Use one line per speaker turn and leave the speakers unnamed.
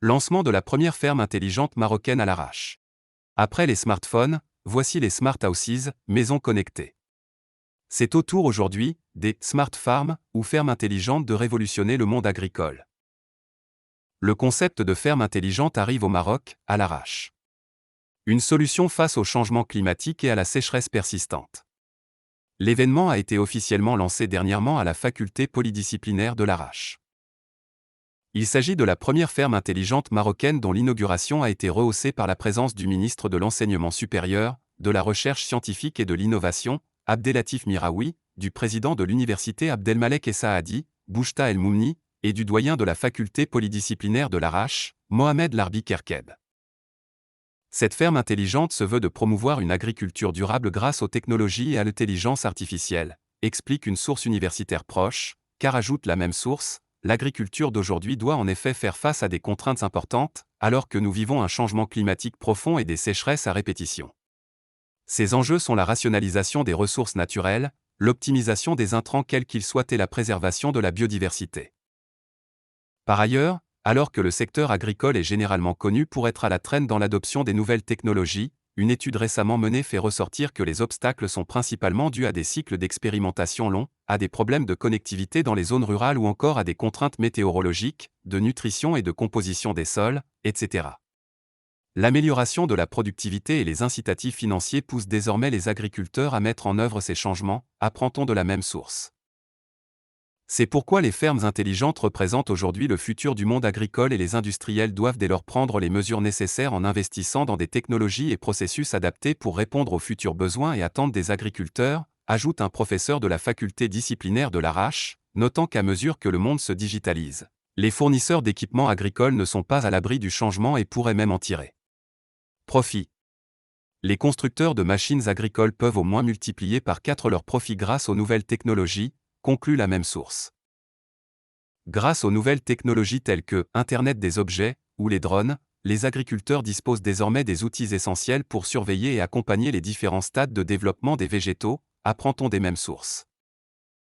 Lancement de la première ferme intelligente marocaine à l'arrache. Après les smartphones, voici les smart houses, maisons connectées. C'est au tour aujourd'hui, des smart farms, ou fermes intelligentes, de révolutionner le monde agricole. Le concept de ferme intelligente arrive au Maroc, à l'arrache. Une solution face au changement climatique et à la sécheresse persistante. L'événement a été officiellement lancé dernièrement à la faculté polydisciplinaire de l'Arrache. Il s'agit de la première ferme intelligente marocaine dont l'inauguration a été rehaussée par la présence du ministre de l'Enseignement supérieur, de la Recherche scientifique et de l'Innovation, Abdellatif Miraoui, du président de l'université Abdelmalek Essaadi, Bouchta El Moumni, et du doyen de la faculté polydisciplinaire de l'Arrache, Mohamed Larbi Kerkeb. Cette ferme intelligente se veut de promouvoir une agriculture durable grâce aux technologies et à l'intelligence artificielle, explique une source universitaire proche, car ajoute la même source, l'agriculture d'aujourd'hui doit en effet faire face à des contraintes importantes, alors que nous vivons un changement climatique profond et des sécheresses à répétition. Ces enjeux sont la rationalisation des ressources naturelles, l'optimisation des intrants quels qu'ils soient et la préservation de la biodiversité. Par ailleurs, alors que le secteur agricole est généralement connu pour être à la traîne dans l'adoption des nouvelles technologies, une étude récemment menée fait ressortir que les obstacles sont principalement dus à des cycles d'expérimentation longs, à des problèmes de connectivité dans les zones rurales ou encore à des contraintes météorologiques, de nutrition et de composition des sols, etc. L'amélioration de la productivité et les incitatifs financiers poussent désormais les agriculteurs à mettre en œuvre ces changements, apprend-on de la même source. C'est pourquoi les fermes intelligentes représentent aujourd'hui le futur du monde agricole et les industriels doivent dès lors prendre les mesures nécessaires en investissant dans des technologies et processus adaptés pour répondre aux futurs besoins et attentes des agriculteurs, ajoute un professeur de la faculté disciplinaire de l'Arrache, notant qu'à mesure que le monde se digitalise, les fournisseurs d'équipements agricoles ne sont pas à l'abri du changement et pourraient même en tirer profit. Les constructeurs de machines agricoles peuvent au moins multiplier par 4 leurs profits grâce aux nouvelles technologies, conclut la même source. Grâce aux nouvelles technologies telles que Internet des objets ou les drones, les agriculteurs disposent désormais des outils essentiels pour surveiller et accompagner les différents stades de développement des végétaux, apprend-on des mêmes sources.